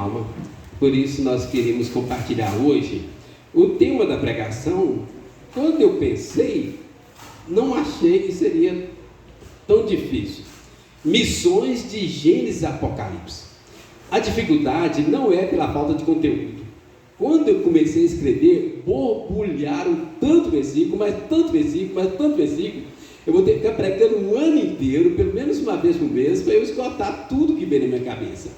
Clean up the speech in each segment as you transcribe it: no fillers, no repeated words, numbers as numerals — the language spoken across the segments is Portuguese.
alma. Por isso nós queremos compartilhar hoje o tema da pregação. Quando eu pensei, não achei que seria tão difícil. Missões de Gênesis e Apocalipse. A dificuldade não é pela falta de conteúdo. Quando eu comecei a escrever, borbulharam tanto versículo, mas tanto versículo, eu vou ter que ficar pregando um ano inteiro, pelo menos uma vez por mês, para eu esgotar tudo que vem na minha cabeça.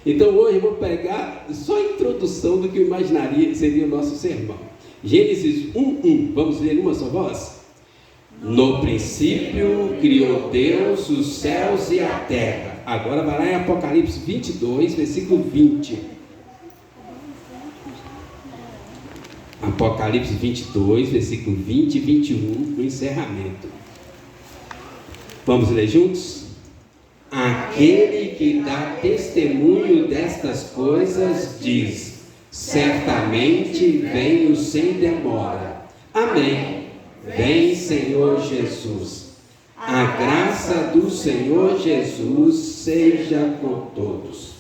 Então hoje eu vou pegar só a introdução do que eu imaginaria que seria o nosso sermão. Gênesis 1:1, vamos ler uma só voz? No princípio criou Deus os céus e a terra. Agora vai lá em Apocalipse 22, versículo 20. Apocalipse 22, versículo 20 e 21, no encerramento. Vamos ler juntos? Aquele que dá testemunho destas coisas diz: certamente venho sem demora. Amém. Vem, Senhor Jesus. A graça do Senhor Jesus seja com todos.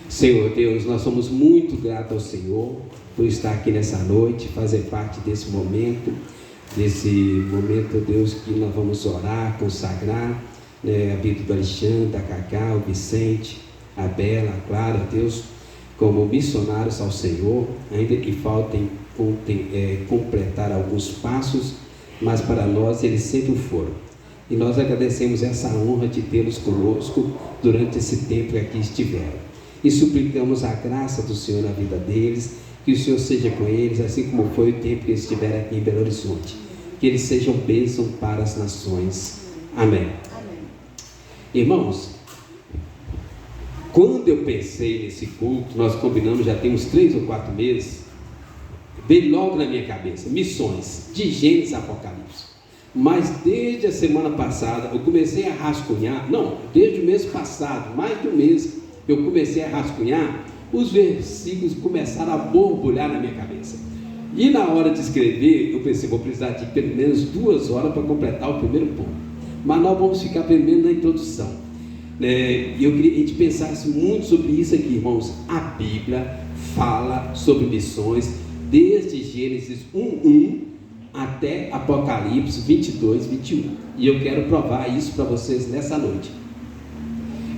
Senhor Deus, nós somos muito gratos ao Senhor por estar aqui nessa noite, fazer parte desse momento, Deus, que nós vamos orar, consagrar, a vida do Alexandre, da Cacá, o Vicente, a Bela, a Clara, Deus, como missionários ao Senhor, ainda que faltem completar alguns passos, mas para nós eles sempre foram. E nós agradecemos essa honra de tê-los conosco durante esse tempo que aqui estiveram. E suplicamos a graça do Senhor na vida deles, que o Senhor seja com eles, assim como foi o tempo que eles estiveram aqui em Belo Horizonte. Que eles sejam bênção para as nações. Amém. Amém. Irmãos, quando eu pensei nesse culto, nós combinamos já tem uns 3 ou 4 meses, veio logo na minha cabeça, missões de Gênesis e Apocalipse. Mas desde a semana passada, eu comecei a rascunhar, desde o mês passado, mais de um mês, eu comecei a rascunhar, os versículos começaram a borbulhar na minha cabeça. E na hora de escrever, eu pensei, vou precisar de pelo menos 2 horas para completar o primeiro ponto. Mas nós vamos ficar pelo menos na introdução. E eu queria que a gente pensasse muito sobre isso aqui, irmãos. A Bíblia fala sobre missões desde Gênesis 1:1 até Apocalipse 22, 21. E eu quero provar isso para vocês nessa noite.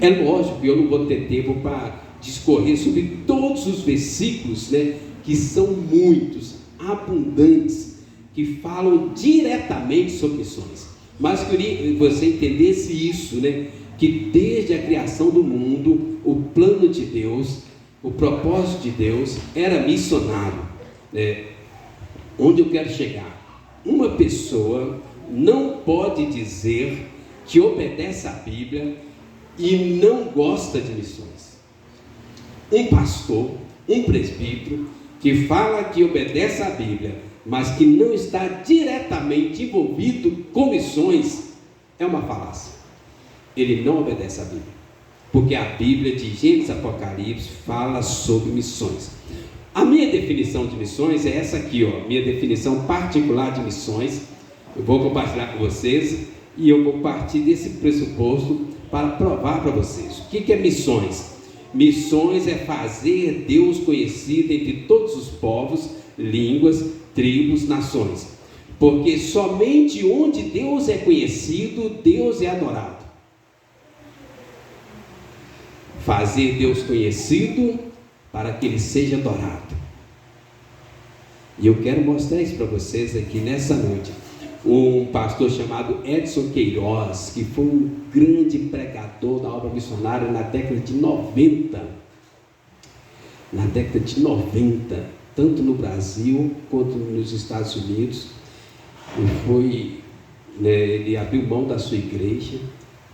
É lógico que eu não vou ter tempo para discorrer sobre todos os versículos, que são muitos, abundantes, que falam diretamente sobre missões. Mas queria que você entendesse isso, que desde a criação do mundo, o plano de Deus, o propósito de Deus era missionário. Onde eu quero chegar? Uma pessoa não pode dizer que obedece à Bíblia e não gosta de missões. Um pastor, um presbítero, que fala que obedece à Bíblia, mas que não está diretamente envolvido com missões, é uma falácia. Ele não obedece à Bíblia, porque a Bíblia de Gênesis e Apocalipse fala sobre missões. A minha definição de missões é essa aqui, minha definição particular de missões. Eu vou compartilhar com vocês e eu vou partir desse pressuposto para provar para vocês. O que é missões? Missões é fazer Deus conhecido entre todos os povos, línguas, tribos, nações. Porque somente onde Deus é conhecido, Deus é adorado. Fazer Deus conhecido para que Ele seja adorado. E eu quero mostrar isso para vocês aqui nessa noite. Um pastor chamado Edson Queiroz, que foi um grande pregador da obra missionária na década de 90. Na década de 90, tanto no Brasil quanto nos Estados Unidos. Ele abriu mão da sua igreja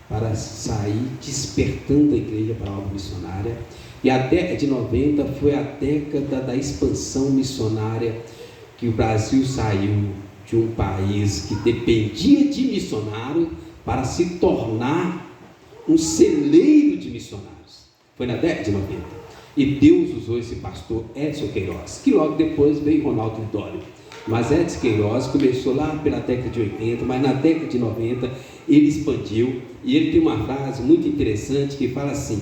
para sair despertando a igreja para a obra missionária. E a década de 90 foi a década da expansão missionária, que o Brasil saiu de um país que dependia de missionário para se tornar um celeiro de missionários. Foi na década de 90. E Deus usou esse pastor Edson Queiroz, que logo depois veio Ronaldo Lidório. Mas Edson Queiroz começou lá pela década de 80, mas na década de 90 ele expandiu. E ele tem uma frase muito interessante que fala assim: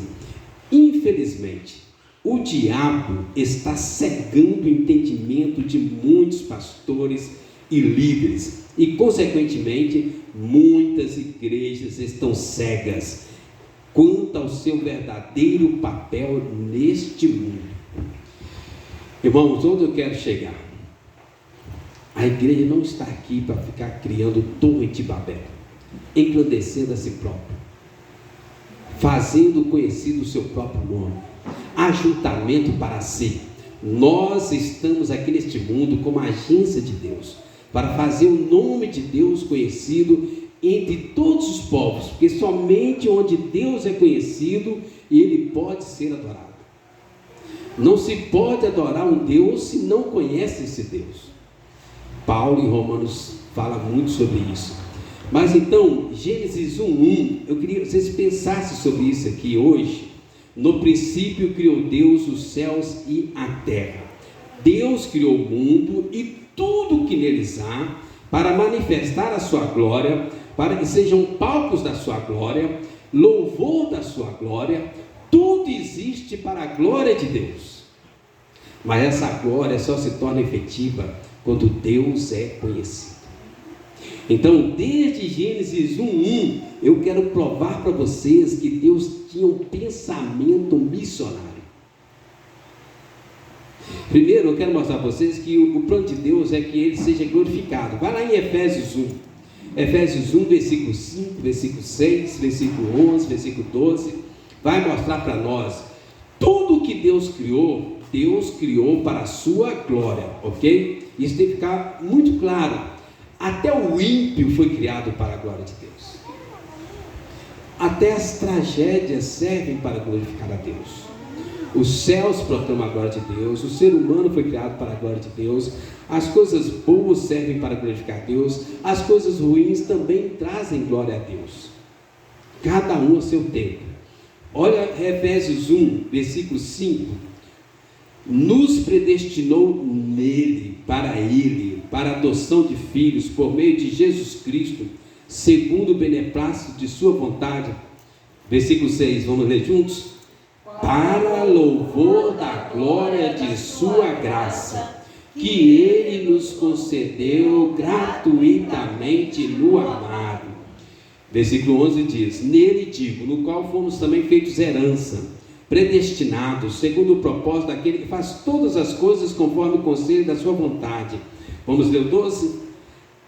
infelizmente, O diabo está cegando o entendimento de muitos pastores e líderes e, consequentemente, muitas igrejas estão cegas quanto ao seu verdadeiro papel neste mundo. Irmãos, onde eu quero chegar? A igreja não está aqui para ficar criando torre de Babel, engrandecendo a si próprio, fazendo conhecido o seu próprio nome, ajuntamento para si. Nós estamos aqui neste mundo como agência de Deus, para fazer o nome de Deus conhecido entre todos os povos, porque somente onde Deus é conhecido, Ele pode ser adorado. Não se pode adorar um Deus se não conhece esse Deus. Paulo em Romanos fala muito sobre isso. Mas então, Gênesis 1:1, eu queria que vocês pensassem sobre isso aqui hoje. No princípio criou Deus os céus e a terra. Deus criou o mundo e tudo que neles há, para manifestar a sua glória, para que sejam palcos da sua glória, louvor da sua glória. Tudo existe para a glória de Deus. Mas essa glória só se torna efetiva quando Deus é conhecido. Então, desde Gênesis 1:1, eu quero provar para vocês que Deus tinha um pensamento missionário. Primeiro, eu quero mostrar para vocês que o plano de Deus é que Ele seja glorificado. Vai lá em Efésios 1. Efésios 1, versículo 5, versículo 6, versículo 11, versículo 12. Vai mostrar para nós tudo que Deus criou para a sua glória, ok? Isso tem que ficar muito claro. Até o ímpio foi criado para a glória de Deus. Até as tragédias servem para glorificar a Deus. Os céus proclamam a glória de Deus. O ser humano foi criado para a glória de Deus. As coisas boas servem para glorificar a Deus. As coisas ruins também trazem glória a Deus. Cada um ao seu tempo. Olha Efésios 1, versículo 5. Nos predestinou nele, para ele, para a adoção de filhos, por meio de Jesus Cristo, segundo o beneplácito de sua vontade. Versículo 6, vamos ler juntos? Para louvor da glória de sua graça, que ele nos concedeu gratuitamente no amado. Versículo 11 diz: nele digo, no qual fomos também feitos herança, predestinados, segundo o propósito daquele que faz todas as coisas conforme o conselho da sua vontade. Vamos ler o 12?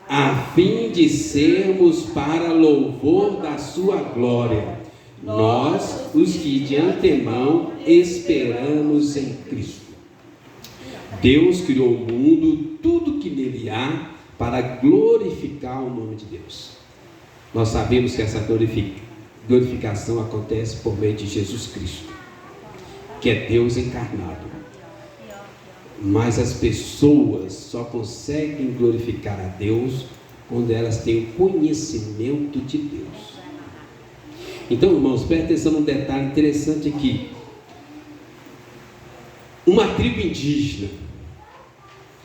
A fim de sermos para louvor da sua glória, nós, os que de antemão esperamos em Cristo. Deus criou o mundo, tudo que nele há, para glorificar o nome de Deus. Nós sabemos que essa glorificação acontece por meio de Jesus Cristo, que é Deus encarnado. Mas as pessoas só conseguem glorificar a Deus quando elas têm o conhecimento de Deus. Então, irmãos, presta atenção num detalhe interessante aqui. Uma tribo indígena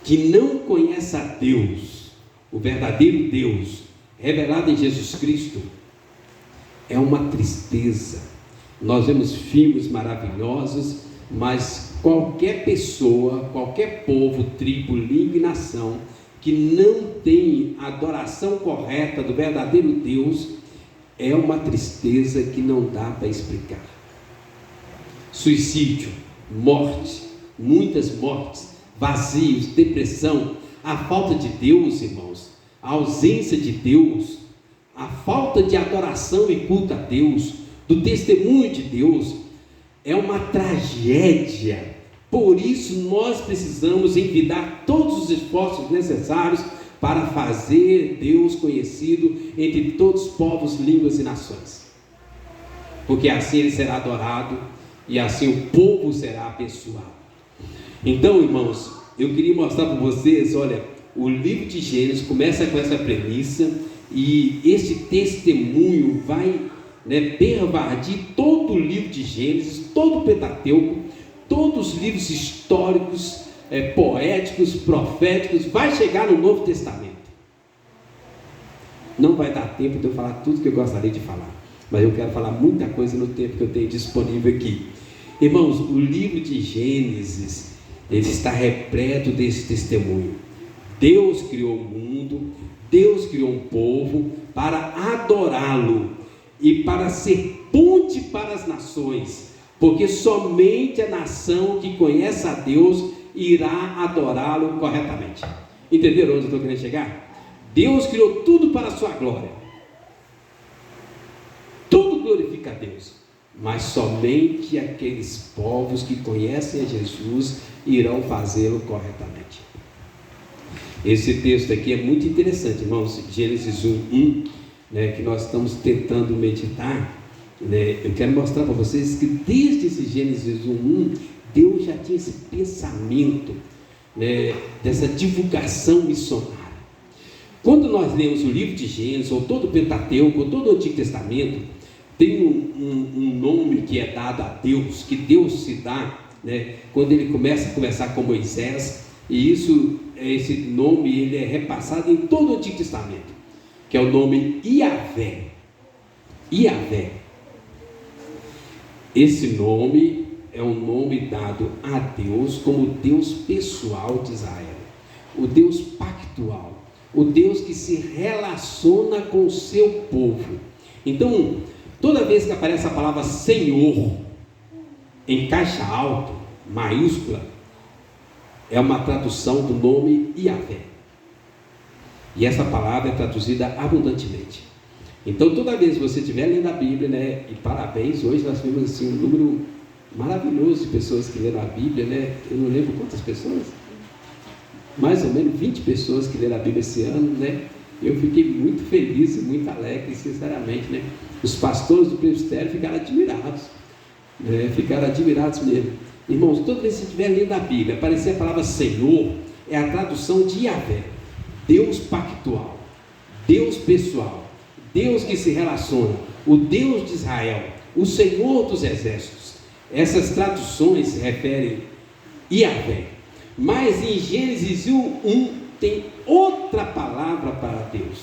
que não conhece a Deus, o verdadeiro Deus, revelado em Jesus Cristo, é uma tristeza. Nós vemos filmes maravilhosos, mas qualquer pessoa, qualquer povo, tribo, língua e nação que não tem a adoração correta do verdadeiro Deus, é uma tristeza que não dá para explicar. Suicídio, morte, muitas mortes, vazios, depressão, a falta de Deus, irmãos, a ausência de Deus, a falta de adoração e culto a Deus, do testemunho de Deus, é uma tragédia. Por isso nós precisamos envidar todos os esforços necessários para fazer Deus conhecido entre todos os povos, línguas e nações, porque assim Ele será adorado e assim o povo será abençoado. Então, irmãos, eu queria mostrar para vocês, olha, o livro de Gênesis começa com essa premissa, e esse testemunho vai pervadir todo o livro de Gênesis, todo o Pentateuco, todos os livros históricos, poéticos, proféticos, vai chegar no Novo Testamento. Não vai dar tempo de eu falar tudo que eu gostaria de falar, mas eu quero falar muita coisa no tempo que eu tenho disponível aqui. Irmãos, o livro de Gênesis, ele está repleto desse testemunho. Deus criou o mundo, Deus criou um povo para adorá-lo e para ser ponte para as nações, porque somente a nação que conhece a Deus irá adorá-lo corretamente. Entenderam onde eu estou querendo chegar? Deus criou tudo para a sua glória, tudo glorifica a Deus, mas somente aqueles povos que conhecem a Jesus irão fazê-lo corretamente. Esse texto aqui é muito interessante, irmãos. Gênesis 1, né, que nós estamos tentando meditar, né? Eu quero mostrar para vocês que desde esse Gênesis 1, Deus já tinha esse pensamento, né, dessa divulgação missionária. Quando nós lemos o livro de Gênesis, ou todo o Pentateuco, ou todo o Antigo Testamento, tem um nome que é dado a Deus, que Deus se dá, né, quando ele começa a conversar com Moisés, e esse nome ele é repassado em todo o Antigo Testamento, que é o nome Iavé. Iavé. Esse nome é um nome dado a Deus como Deus pessoal de Israel, o Deus pactual, o Deus que se relaciona com o seu povo. Então, toda vez que aparece a palavra Senhor em caixa alta, maiúscula, é uma tradução do nome Iavé. E essa palavra é traduzida abundantemente. Então, toda vez que você estiver lendo a Bíblia, né, e parabéns, hoje nós vimos assim, um número maravilhoso de pessoas que leram a Bíblia, né? Eu não lembro quantas pessoas, mais ou menos 20 pessoas que leram a Bíblia esse ano, né? Eu fiquei muito feliz e muito alegre, sinceramente, né? Os pastores do presbitério ficaram admirados, né? Ficaram admirados mesmo. Irmãos, toda vez que você estiver lendo a Bíblia, aparecer a palavra Senhor, é a tradução de Iavé, Deus pactual, Deus pessoal, Deus que se relaciona, o Deus de Israel, o Senhor dos exércitos. Essas traduções se referem a Iavé. Mas em Gênesis 1 tem outra palavra para Deus.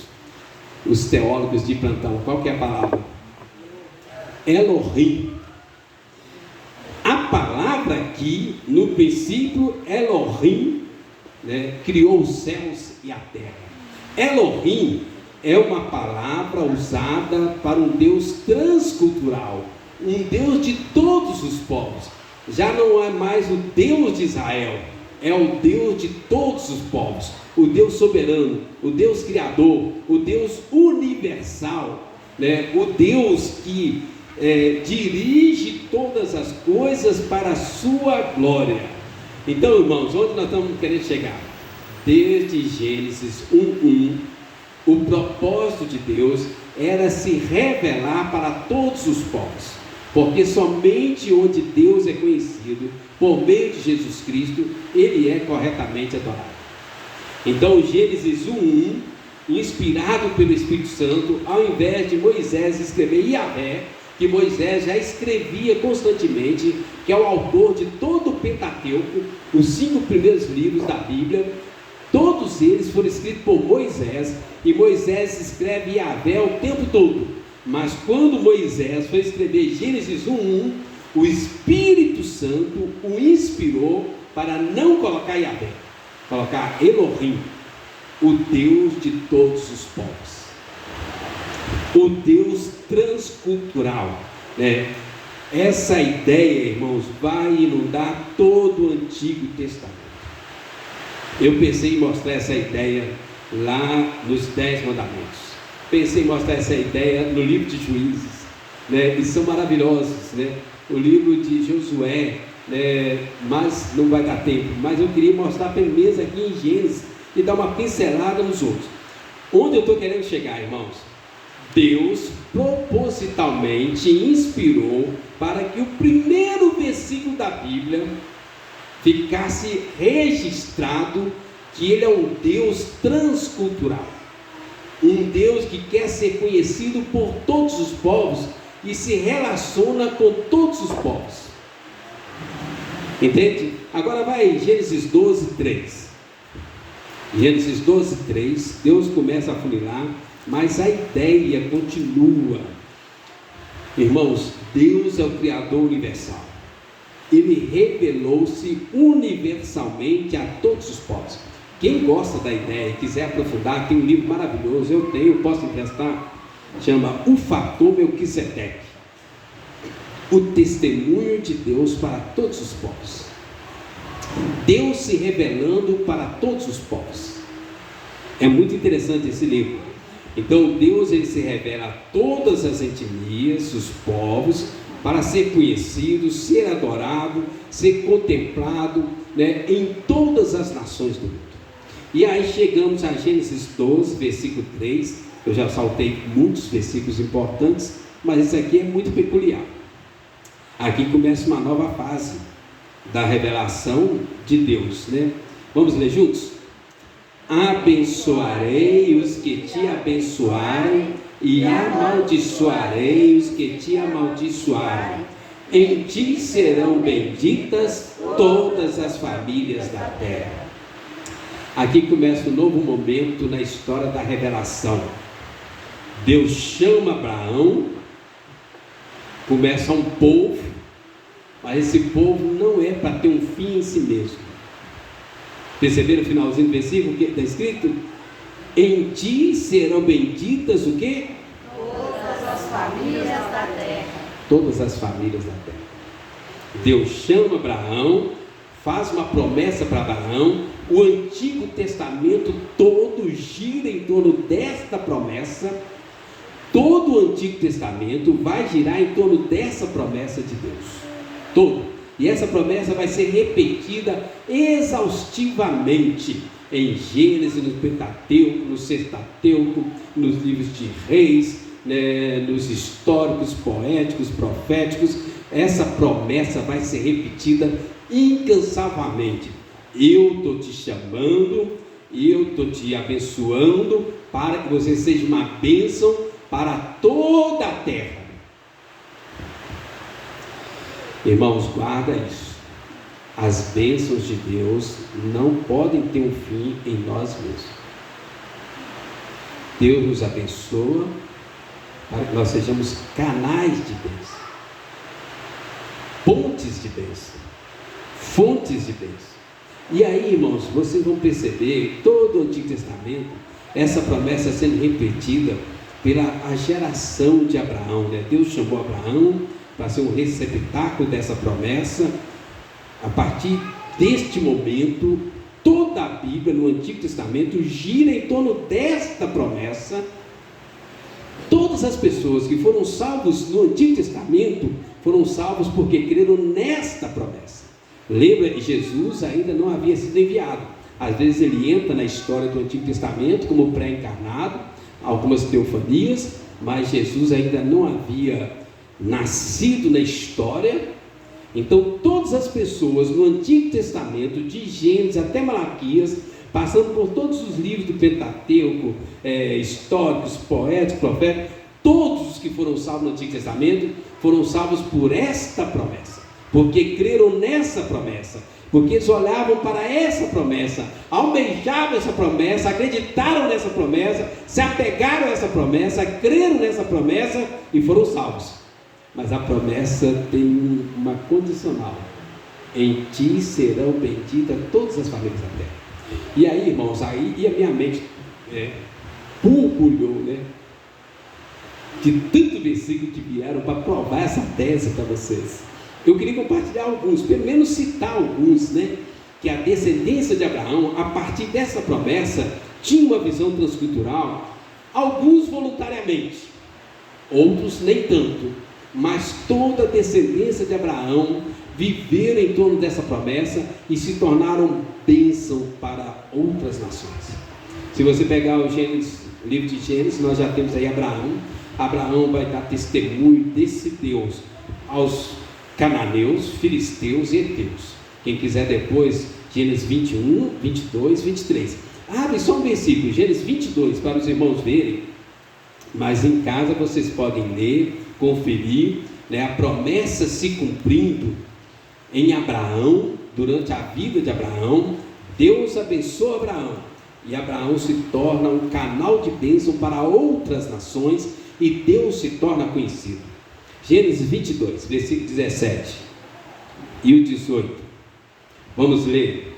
Os teólogos de plantão, qual que é a palavra? Elohim. A palavra aqui, no princípio, Elohim, né, criou os céus e a terra. Elohim é uma palavra usada para um Deus transcultural, um Deus de todos os povos. Já não é mais o Deus de Israel, é o Deus de todos os povos, o Deus soberano, o Deus criador, o Deus universal, né? O Deus que dirige todas as coisas para a sua glória. Então, irmãos, onde nós estamos querendo chegar? Desde Gênesis 1:1, o propósito de Deus era se revelar para todos os povos, porque somente onde Deus é conhecido, por meio de Jesus Cristo, Ele é corretamente adorado. Então, Gênesis 1:1, inspirado pelo Espírito Santo, ao invés de Moisés escrever Iavé, que Moisés já escrevia constantemente, que é o autor de todo o Pentateuco, os 5 primeiros livros da Bíblia, todos eles foram escritos por Moisés, e Moisés escreve Iavé o tempo todo. Mas quando Moisés foi escrever Gênesis 1:1, o Espírito Santo o inspirou para não colocar Iavé, colocar Elohim, o Deus de todos os povos, o Deus transcultural, né? Essa ideia, irmãos, vai inundar todo o Antigo Testamento. Eu pensei em mostrar essa ideia lá nos 10 mandamentos, pensei em mostrar essa ideia no livro de Juízes, né? E são maravilhosos, né? O livro de Josué, né? Mas não vai dar tempo, mas eu queria mostrar pelo menos aqui em Gênesis e dar uma pincelada nos outros. Onde eu estou querendo chegar, irmãos? Deus propositalmente inspirou para que o primeiro versículo da Bíblia ficasse registrado que Ele é um Deus transcultural, um Deus que quer ser conhecido por todos os povos e se relaciona com todos os povos. Entende? Agora vai Gênesis 12:3. Gênesis 12:3, Deus começa a funilar, mas a ideia continua. Irmãos, Deus é o Criador universal. ele revelou-se universalmente a todos os povos. Quem gosta da ideia e quiser aprofundar, tem um livro maravilhoso, eu tenho, posso emprestar, chama O Fator Melquisedeque, o testemunho de Deus para todos os povos. Deus se revelando para todos os povos. É muito interessante esse livro. Então Deus, ele se revela a todas as etnias, os povos, para ser conhecido, ser adorado, ser contemplado, né, em todas as nações do mundo. E aí chegamos a Gênesis 12, versículo 3. Eu já saltei muitos versículos importantes, mas esse aqui é muito peculiar. Aqui começa uma nova fase da revelação de Deus, né? Vamos ler juntos? Abençoarei os que te abençoarem e amaldiçoarei os que te amaldiçoarem. Em ti serão benditas todas as famílias da terra. Aqui começa um novo momento na história da revelação. Deus chama Abraão, começa um povo, mas esse povo não é para ter um fim em si mesmo. Perceberam o finalzinho do versículo que está escrito? Em ti serão benditas o quê? Todas as famílias da terra. Todas as famílias da terra. Deus chama Abraão, faz uma promessa para Abraão. O Antigo Testamento todo gira em torno desta promessa. Todo o Antigo Testamento vai girar em torno dessa promessa de Deus. Todo. E essa promessa vai ser repetida exaustivamente em Gênesis, no Pentateuco, no Sextateuco, nos livros de Reis, né, nos históricos, poéticos, proféticos. Essa promessa vai ser repetida incansavelmente. Eu estou te chamando, eu estou te abençoando para que você seja uma bênção para toda a terra. Irmãos, guarda isso. As bênçãos de Deus não podem ter um fim em nós mesmos. Deus nos abençoa para que nós sejamos canais de bênção, pontes de bênção, fontes de bênção. E aí, irmãos, vocês vão perceber todo o Antigo Testamento, essa promessa sendo repetida pela geração de Abraão, né? Deus chamou Abraão para ser um receptáculo dessa promessa. A partir deste momento, toda a Bíblia no Antigo Testamento gira em torno desta promessa. Todas as pessoas que foram salvos no Antigo Testamento foram salvos porque creram nesta promessa. Lembra que Jesus ainda não havia sido enviado. Às vezes ele entra na história do Antigo Testamento como pré-encarnado, algumas teofanias, mas Jesus ainda não havia nascido na história. Então todas as pessoas no Antigo Testamento, de Gênesis até Malaquias, passando por todos os livros do Pentateuco, históricos, poéticos, proféticos, todos os que foram salvos no Antigo Testamento foram salvos por esta promessa, porque creram nessa promessa, porque eles olhavam para essa promessa, almejavam essa promessa, acreditaram nessa promessa, se apegaram a essa promessa, creram nessa promessa e foram salvos. Mas a promessa tem uma condicional: em ti serão benditas todas as famílias da terra. E aí, irmãos, aí a minha mente borbulhou, né? De tanto versículo que vieram para provar essa tese para vocês. Eu queria compartilhar alguns, pelo menos citar alguns, né? Que a descendência de Abraão, a partir dessa promessa, tinha uma visão transcultural, alguns voluntariamente, outros nem tanto, mas toda a descendência de Abraão viveram em torno dessa promessa e se tornaram bênção para outras nações. Se você pegar o livro de Gênesis, nós já temos aí Abraão. Abraão vai dar testemunho desse Deus aos cananeus, filisteus e heteus. Quem quiser depois, Gênesis 21, 22, 23. Abre só um versículo, Gênesis 22, para os irmãos verem. Mas em casa vocês podem ler, conferir, né, a promessa se cumprindo em Abraão, durante a vida de Abraão. Deus abençoa Abraão, e Abraão se torna um canal de bênção para outras nações, e Deus se torna conhecido. Gênesis 22, versículo 17. e o 18. Vamos ler.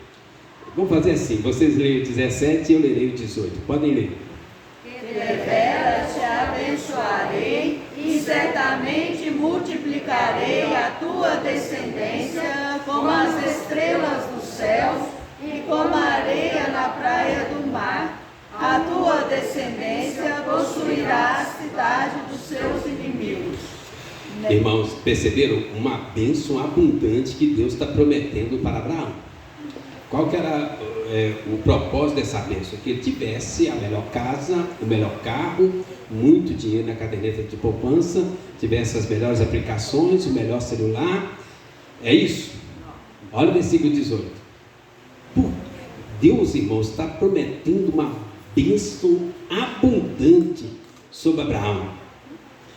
Vamos fazer assim, vocês leem o 17 e eu lerei o 18. Podem ler. Deveras te abençoarei e certamente multiplicarei a tua descendência como as estrelas dos céus e como a areia na praia do mar. A tua descendência possuirá a cidade dos seus inimigos. Irmãos, perceberam? Uma bênção abundante que Deus está prometendo para Abraão. Qual que era o propósito dessa bênção? Que ele tivesse a melhor casa, o melhor carro, muito dinheiro na caderneta de poupança, tivesse as melhores aplicações, o melhor celular. É isso? Olha o versículo 18. Deus, irmãos, está prometendo uma bênção abundante sobre Abraão.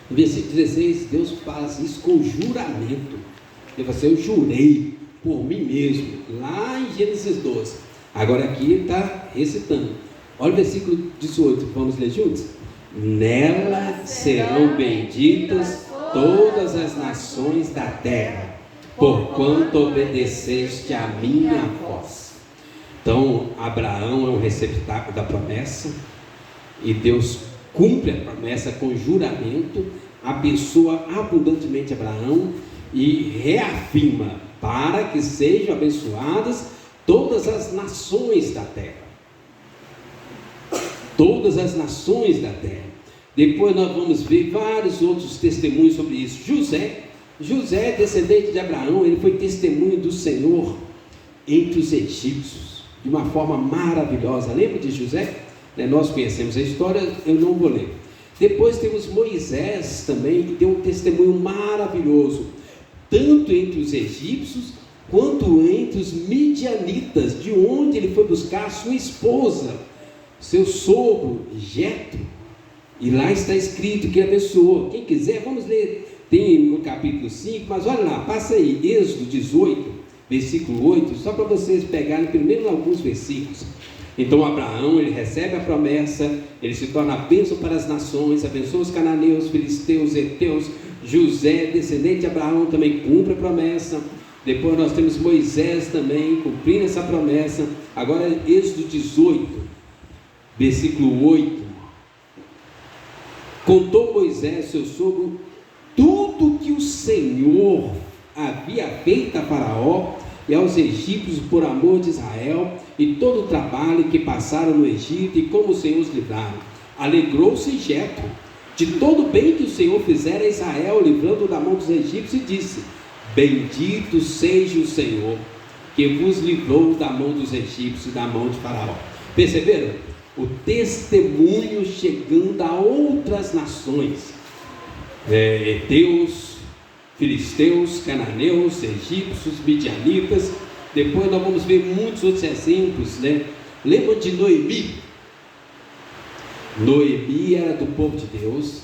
No versículo 16, Deus faz isso com juramento. Ele fala assim: eu jurei por mim mesmo, lá em Gênesis 12. Agora aqui ele está recitando. Olha o versículo 18, vamos ler juntos? Nela serão benditas todas as nações da terra, porquanto obedeceste a minha voz. Então, Abraão é um receptáculo da promessa, e Deus cumpre a promessa com juramento, abençoa abundantemente Abraão e reafirma para que sejam abençoadas todas as nações da terra. Todas as nações da terra. Depois nós vamos ver vários outros testemunhos sobre isso. José, descendente de Abraão, ele foi testemunho do Senhor entre os egípcios, de uma forma maravilhosa. Lembra de José? Nós conhecemos a história, eu não vou ler. Depois temos Moisés também, que tem um testemunho maravilhoso, tanto entre os egípcios, quanto entre os midianitas, de onde ele foi buscar sua esposa, seu sogro, Jetro. E lá está escrito que abençoou. Quem quiser, vamos ler, tem no capítulo 5, mas olha lá, passa aí, Êxodo 18, versículo 8, só para vocês pegarem primeiro alguns versículos. Então Abraão, ele recebe a promessa, ele se torna bênção para as nações, abençoa os cananeus, filisteus, heteus. José, descendente de Abraão, também cumpre a promessa. Depois nós temos Moisés também cumprindo essa promessa. Agora Êxodo 18, versículo 8. Contou Moisés, seu sogro, tudo que o Senhor havia feito a Faraó e aos egípcios por amor de Israel, e todo o trabalho que passaram no Egito, e como o Senhor os livraram. Alegrou-se Jetro de todo o bem que o Senhor fizera a Israel, livrando da mão dos egípcios, e disse: bendito seja o Senhor, que vos livrou da mão dos egípcios, da mão de Faraó. Perceberam? O testemunho chegando a outras nações, heteus, filisteus, cananeus, egípcios, midianitas. Depois nós vamos ver muitos outros exemplos, Lembra de Noemi? Noemi era do povo de Deus.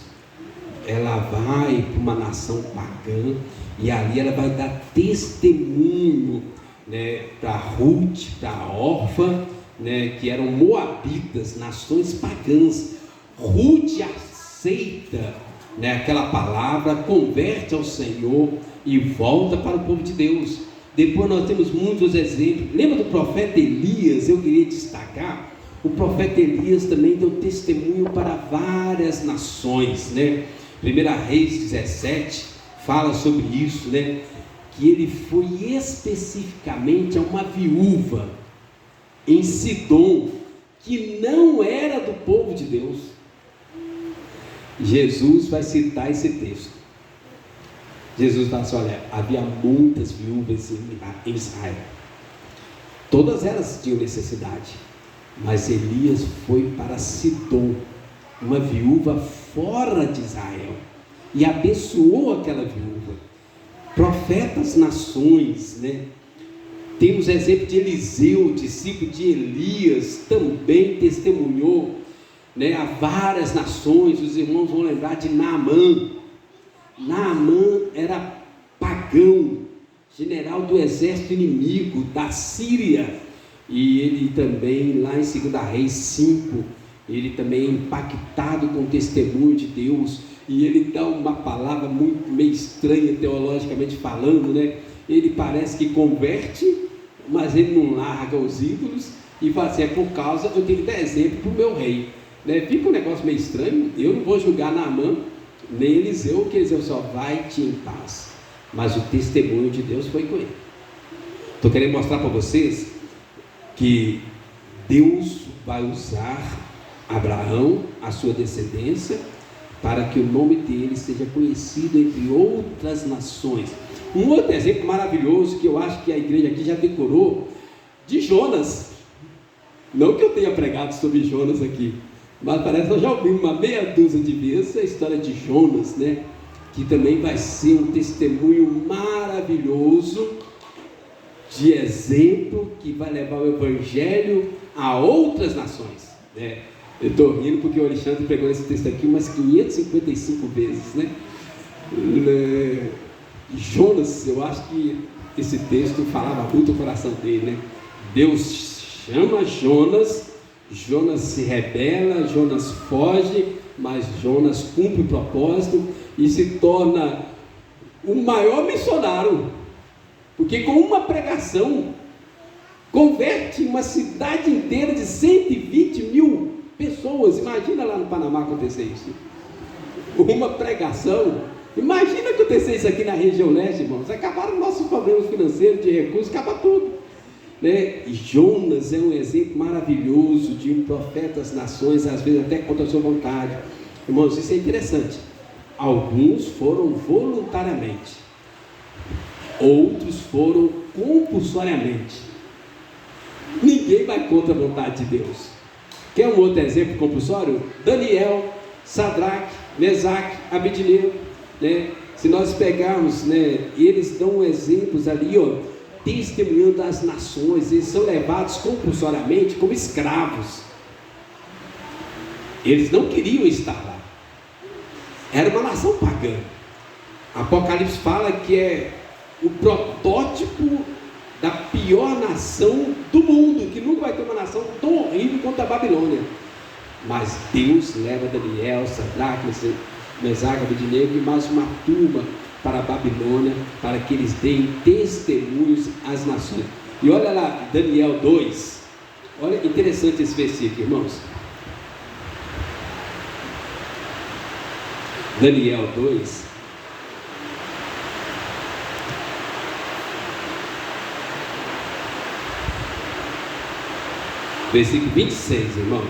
Ela vai para uma nação pagã, e ali ela vai dar testemunho, para Ruth, para Orfa, que eram moabitas, nações pagãs. Ruth aceita, aquela palavra, converte ao Senhor e volta para o povo de Deus. Depois nós temos muitos exemplos. Lembra do profeta Elias? Eu queria destacar. O profeta Elias também deu testemunho para várias nações, 1 Reis 17 fala sobre isso, que ele foi especificamente a uma viúva em Sidom, que não era do povo de Deus. Jesus vai citar esse texto. Jesus vai dizer: olha, havia muitas viúvas em Israel, todas elas tinham necessidade, mas Elias foi para Sidom, uma viúva fora de Israel, e abençoou aquela viúva. Profetas nações, Temos exemplo de Eliseu, discípulo de Elias, também testemunhou, a várias nações. Os irmãos vão lembrar de Naamã. Naamã era pagão, general do exército inimigo da Síria, e ele também, lá em 2 Reis 5, ele também é impactado com o testemunho de Deus, e ele dá uma palavra muito meio estranha teologicamente falando, ele parece que converte, mas ele não larga os ídolos, e fala assim, é por causa, eu tenho que dar exemplo para o meu rei, né? Fica um negócio meio estranho. Eu não vou julgar Naamã, nem Eliseu, que Eliseu só vai-te em paz, mas o testemunho de Deus foi com ele. Estou querendo mostrar para vocês que Deus vai usar Abraão, a sua descendência, para que o nome dele seja conhecido entre outras nações. Um outro exemplo maravilhoso que eu acho que a igreja aqui já decorou, de Jonas. Não que eu tenha pregado sobre Jonas aqui, mas parece que eu já ouvi uma meia dúzia de vezes a história de Jonas, né? Que também vai ser um testemunho maravilhoso, de exemplo, que vai levar o evangelho a outras nações, né? Eu estou rindo porque o Alexandre pegou esse texto aqui umas 555 vezes, né? Jonas, eu acho que esse texto falava muito o coração dele, né? Deus chama Jonas, Jonas se rebela, Jonas foge, mas Jonas cumpre o propósito e se torna o maior missionário, porque com uma pregação converte uma cidade inteira de 120 mil pessoas. Imagina lá no Panamá acontecer isso, uma pregação. Imagina acontecer isso aqui na região leste, irmãos. Acabaram nossos problemas financeiros, de recursos, acaba tudo, né? E Jonas é um exemplo maravilhoso de um profeta das nações, às vezes até contra a sua vontade. Irmãos, isso é interessante. Alguns foram voluntariamente, outros foram compulsoriamente. Ninguém vai contra a vontade de Deus. Quer um outro exemplo compulsório? Daniel, Sadraque, Mesaque, Abednego, né? Se nós pegarmos, né, eles dão exemplos ali, ó, testemunhando as nações. Eles são levados compulsoriamente como escravos. Eles não queriam estar lá. Era uma nação pagã. Apocalipse fala que é o protótipo da pior nação do mundo, que nunca vai ter uma nação tão horrível quanto a Babilônia. Mas Deus leva Daniel, Sadraque, Mesaque, Abednego e mais uma turma para a Babilônia, para que eles deem testemunhos às nações. E olha lá, Daniel 2, olha interessante esse versículo, irmãos. Daniel 2, versículo 26, irmãos.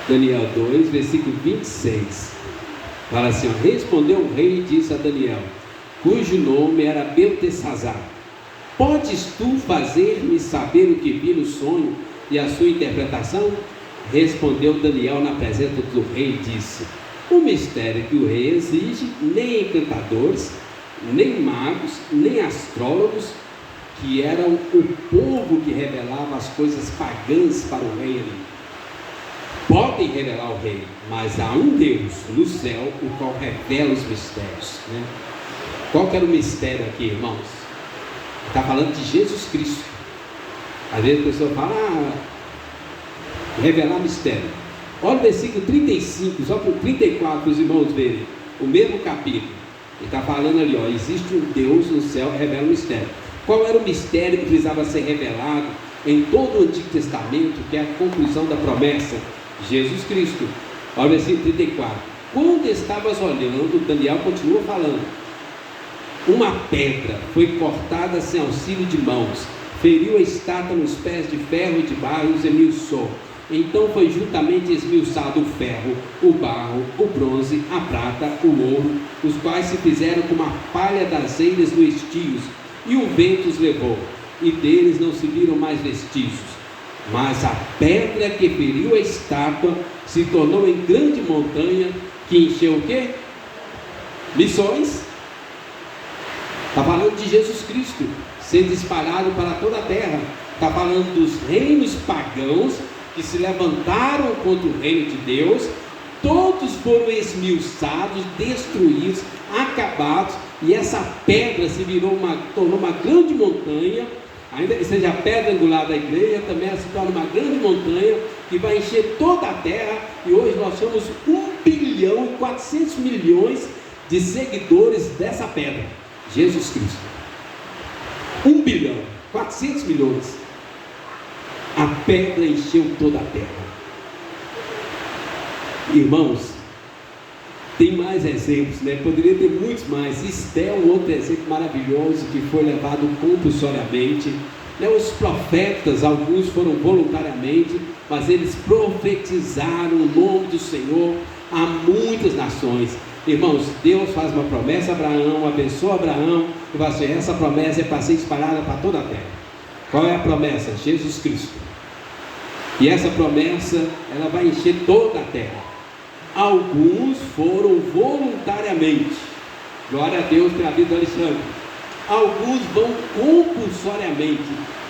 Daniel 2, versículo 26. Fala assim, ó, respondeu o rei e disse a Daniel, cujo nome era Beltesazar, podes tu fazer-me saber o que vi no sonho e a sua interpretação? Respondeu Daniel na presença do rei e disse, o mistério que o rei exige, nem encantadores, nem magos, nem astrólogos, que eram o povo que revelava as coisas pagãs para o rei ali. Podem revelar o rei, mas há um Deus no céu, o qual revela os mistérios, né? Qual que era o mistério aqui, irmãos? Está falando de Jesus Cristo. Às vezes a pessoa fala, revelar mistério. Olha o versículo 35, só para o 34 para os irmãos verem, o mesmo capítulo. Ele está falando ali, ó, existe um Deus no céu que revela o mistério. Qual era o mistério que precisava ser revelado em todo o Antigo Testamento, que é a conclusão da promessa? Jesus Cristo. Olha o versículo 34. Quando estavas olhando, Daniel continua falando, uma pedra foi cortada sem auxílio de mãos, feriu a estátua nos pés de ferro e de barro e os esmiuçou. Então foi juntamente esmiuçado o ferro, o barro, o bronze, a prata, o ouro, os quais se fizeram como a palha das eiras no estios, e o vento os levou, e deles não se viram mais vestígios. Mas a pedra que feriu a estátua se tornou em grande montanha, que encheu o quê? Missões. Está falando de Jesus Cristo sendo espalhado para toda a terra. Está falando dos reinos pagãos que se levantaram contra o reino de Deus. Todos foram esmiuçados, destruídos, acabados, e essa pedra se tornou uma grande montanha. Ainda que seja a pedra angular da igreja, também ela se torna uma grande montanha que vai encher toda a terra. E hoje nós somos 1.400.000.000 de seguidores dessa pedra, Jesus Cristo. 1 bilhão, 400 milhões. A pedra encheu toda a terra. Irmãos, tem mais exemplos, né? Poderia ter muitos mais. Esté um outro exemplo maravilhoso que foi levado compulsoriamente, né? Os profetas, alguns foram voluntariamente, mas eles profetizaram o nome do Senhor a muitas nações. Irmãos, Deus faz uma promessa a Abraão, abençoa Abraão, e vai ser, essa promessa é para ser espalhada para toda a terra. Qual é a promessa? Jesus Cristo. E essa promessa, ela vai encher toda a terra. Alguns foram voluntariamente. Glória a Deus pela vida do Alexandre. Alguns vão compulsoriamente.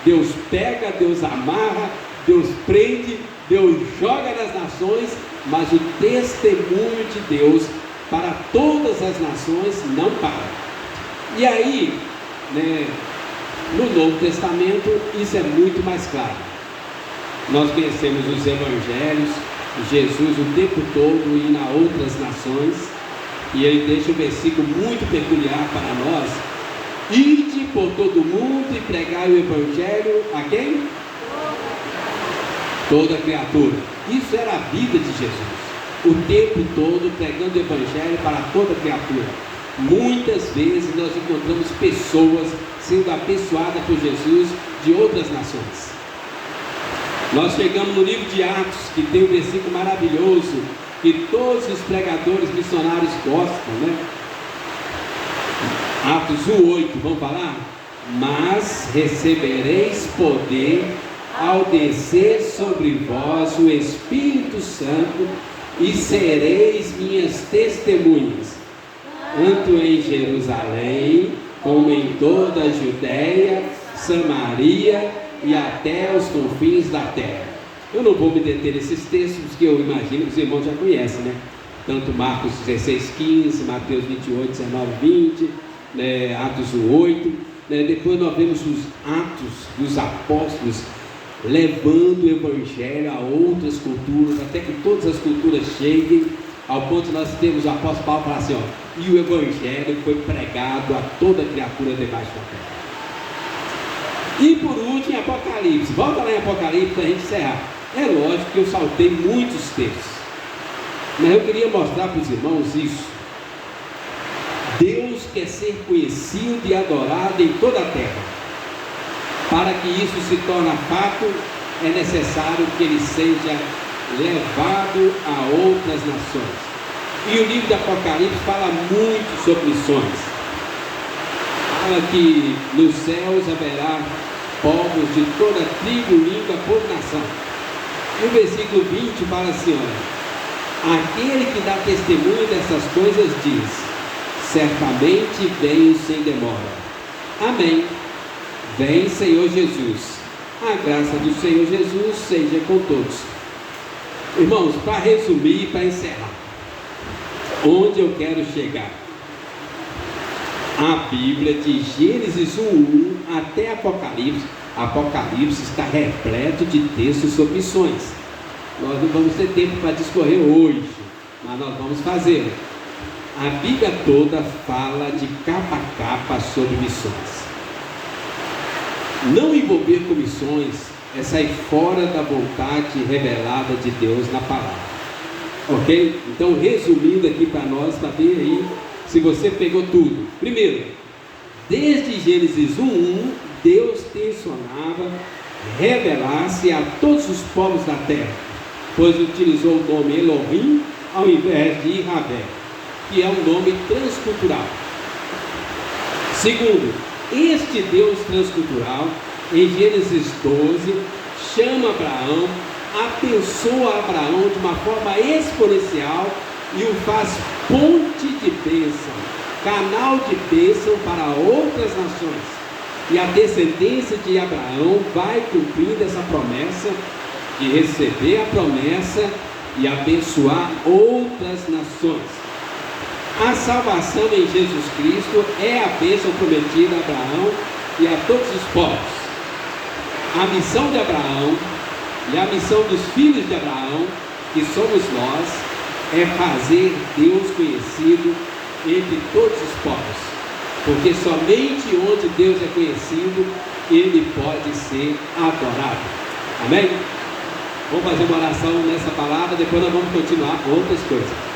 Deus pega, Deus amarra, Deus prende, Deus joga nas nações, mas o testemunho de Deus para todas as nações não para. E aí, né, no Novo Testamento, isso é muito mais claro. Nós conhecemos os evangelhos, Jesus o tempo todo indo a outras nações, e ele deixa um versículo muito peculiar para nós: ide por todo mundo e pregai o evangelho a quem? Toda criatura. Isso era a vida de Jesus, o tempo todo pregando o evangelho para toda criatura. Muitas vezes nós encontramos pessoas sendo abençoadas por Jesus de outras nações. Nós chegamos no livro de Atos, que tem um versículo maravilhoso, que todos os pregadores missionários gostam, né? Atos 1:8, vamos falar? Mas recebereis poder ao descer sobre vós o Espírito Santo, e sereis minhas testemunhas, tanto em Jerusalém, como em toda a Judéia, Samaria e até os confins da terra. Eu não vou me deter nesses textos, que eu imagino que os irmãos já conhecem, né? Tanto Marcos 16:15, Mateus 28:19-20, né? Atos 1:8, né? Depois nós vemos os Atos dos Apóstolos levando o Evangelho a outras culturas, até que todas as culturas cheguem ao ponto de nós temos o apóstolo Paulo falar assim, ó, e o Evangelho foi pregado a toda criatura debaixo da terra. E por último, em Apocalipse. Volta lá em Apocalipse para a gente encerrar. É lógico que eu saltei muitos textos, mas eu queria mostrar para os irmãos isso. Deus quer ser conhecido e adorado em toda a terra. Para que isso se torne fato, é necessário que ele seja levado a outras nações. E o livro de Apocalipse fala muito sobre missões. Fala que nos céus haverá povos de toda tribo, língua, povo, nação. E o versículo 20 fala assim, olha, aquele que dá testemunho dessas coisas diz, certamente venho sem demora. Amém. Vem, Senhor Jesus. A graça do Senhor Jesus seja com todos. Irmãos, para resumir e para encerrar, onde eu quero chegar? A Bíblia de Gênesis 1:1 até Apocalipse. Apocalipse está repleto de textos sobre missões. Nós não vamos ter tempo para discorrer hoje, mas nós vamos fazer. A Bíblia toda fala de capa a capa sobre missões. Não envolver com missões é sair fora da vontade revelada de Deus na palavra. Ok? Então, resumindo aqui para nós, para ver aí se você pegou tudo. Primeiro, desde Gênesis 1:1, Deus tensionava revelar-se a todos os povos da terra, pois utilizou o nome Elohim ao invés de Yahvé, que é um nome transcultural. Segundo, este Deus transcultural, em Gênesis 12, chama Abraão, abençoa Abraão de uma forma exponencial e o faz ponte de bênção, canal de bênção para outras nações. E a descendência de Abraão vai cumprindo essa promessa de receber a promessa e abençoar outras nações. A salvação em Jesus Cristo é a bênção prometida a Abraão e a todos os povos. A missão de Abraão e a missão dos filhos de Abraão, que somos nós, é fazer Deus conhecido entre todos os povos. porque somente onde Deus é conhecido, Ele pode ser adorado. Amém? Vamos fazer uma oração nessa palavra, depois nós vamos continuar com outras coisas.